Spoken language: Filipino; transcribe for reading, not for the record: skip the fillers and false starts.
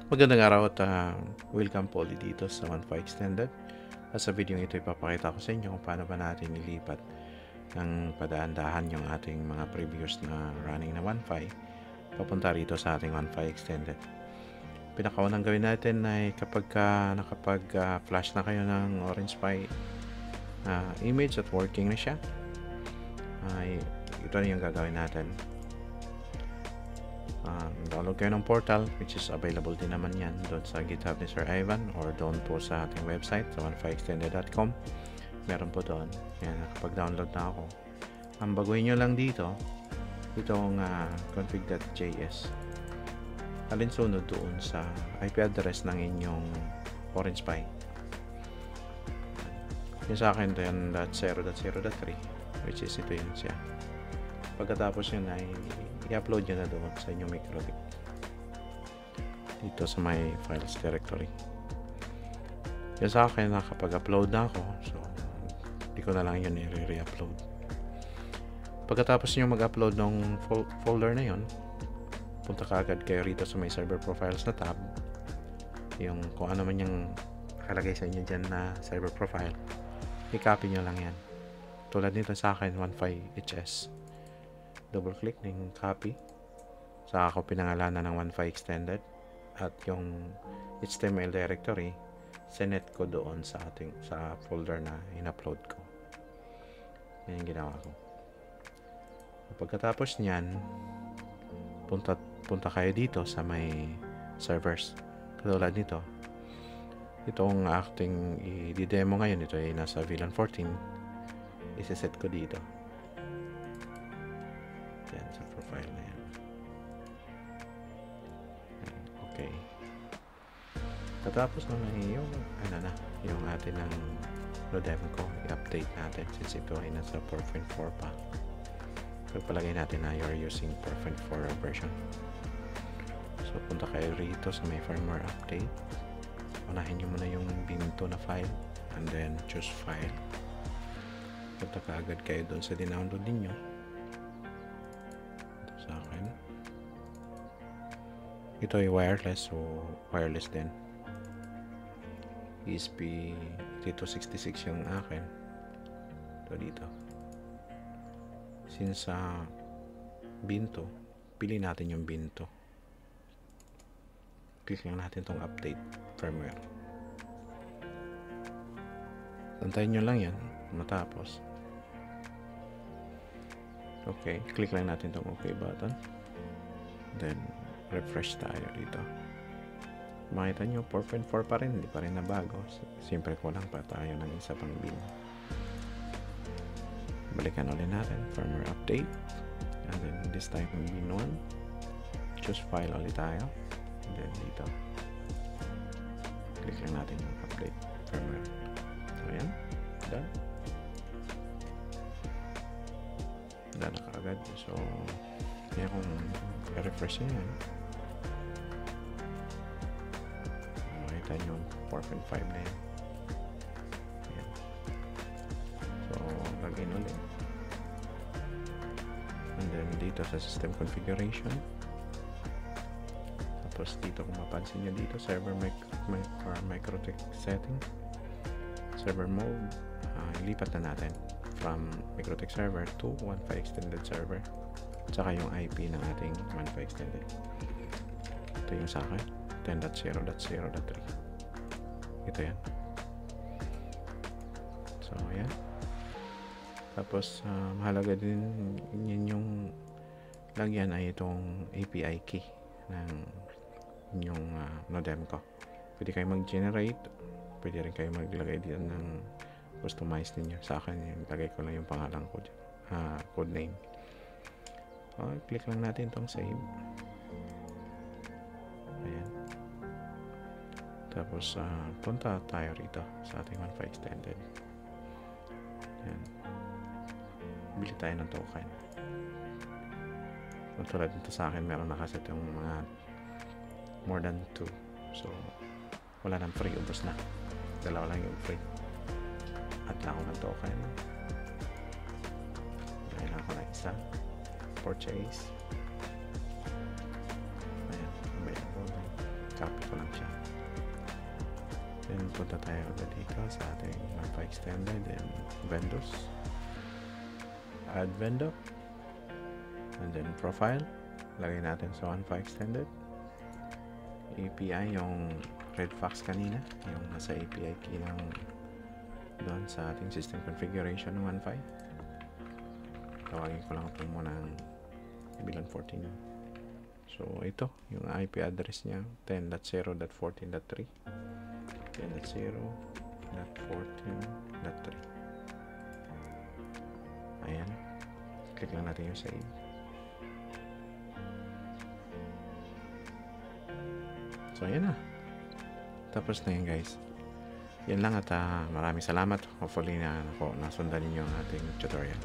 Magandang araw at welcome po ulit dito sa Wi-Fi Extended. At sa video ito ipapakita ko sa inyo kung paano ba natin ilipat ng padaan-dahan yung ating mga previous na running na Wi-Fi papunta rito sa ating Wi-Fi Extended. Pinakaunang gawin natin ay kapag nakapag-flash na kayo ng Orange Pi image at working na siya, ay ito na yung gagawin natin. Download kayo ng portal, which is available din naman yan doon sa GitHub ni Sir Ivan or doon po sa ating website sa wifiextended.com. Meron po doon. Yan, nakapag-download na ako. Ang baguhin nyo lang dito, itong config.js. Alinsunod doon sa IP address ng inyong Orange Pi. Yung sa akin, 0.0.3, which is ito yun siya. Pagkatapos yun ay i-upload nyo na doon sa inyong MikroTik dito sa my files directory. Yung sa akin, nakapag-upload na ako, so hindi ko na lang yun i-re-upload. Pagkatapos nyo mag-upload ng folder na yun, punta ka agad kayo rito sa may server profiles na tab, yung kung ano man yung nakalagay sa inyo dyan na server profile, i-copy nyo lang yan. Tulad nito sa akin, 15HS. Double click ng copy, saka ako pinangalanan ng Wi-Fi Extended at yung HTML directory sinet ko doon sa folder na in-upload ko. Yan yung ginawa ko. Pagkatapos niyan, punta kayo dito sa may servers. Katulad nito, itong acting i-demo ngayon, ito ay nasa VLAN 14, isa-set ko dito. Yan, sa profile na yan. Okay. Katapos naman yung atin ng modem ko, i-update natin since ito ay nasa 4.4 pa. Pagpalagay natin na you're using 4.4 version. So, punta kayo rito sa may firmware update. Unahin nyo muna yung Binto na file and then choose file. Punta ka agad kayo doon sa dinownload ninyo. Sa akin ito ay wireless, so wireless din. ESP8266 yung akin. Ito dito. Since Binto, pili natin yung Binto. Click lang natin tong update firmware. Antayin nyo lang yan matapos. Okay, click lang natin tong OK button. Then, refresh tayo dito. Makita nyo, 4.4 pa rin. Hindi pa rin nabago. Siyempre, kulang pa tayo ng isa pang bin. Balikan ulit natin. Firmware update. And then, this time, bin 1. Choose file ulit tayo. And then, dito. Click lang natin yung update firmware. So, ayan. Done. Done na kaagad. So, kaya kung refresh nyo yan, makita nyo 4.5 na yan. Ayan. So, login ulit. And then, dito sa system configuration. Tapos, dito kung mapansin nyo dito, server MikroTik setting. Server mode. Ilipat na natin from MikroTik server to Wi-Fi Extended server. Tsaka yung IP ng ating Wi-Fi Extended. Ito yung sa akin, 10.0.0.3. Ito yan. So, ayan. Tapos, mahalaga din yung lagyan ay itong API key ng inyong modem ko. Pwede kayo mag-generate. Pwede rin kayo maglagay dito ng customize ninyo. Sa akin, lagay ko lang yung pangalan ko dyan. Code name. Okay, click lang natin itong save. Ayan. Tapos, punta tayo rito sa ating Wi-Fi Extended. Ayan. Bili tayo ng token. Tulad nito sa akin, meron nakaset yung mga more than 2. So, wala nang free. Ubus na. Dalawa lang yung free. At lang ako ng token. Dahil ako na isa. Purchase. Ayan, available. Copy ko lang siya. Then, punta tayo ulit dito sa ating Wi-Fi extended and vendors. Add vendor. And then, profile. Lagay natin sa Wi-Fi extended. API, yung red fox kanina. Yung nasa API key ng doon sa ating system configuration ng Wi-Fi. Tawagin ko lang ito muna ng bilang 14. So, ito, yung IP address niya, 10.0.14.3. 10.0.14.3. Ayan. Click lang natin yung save. So, ayan na. Tapos na yun, guys. Yan lang at maraming salamat. Hopefully na nasundan ninyo ang ating tutorial.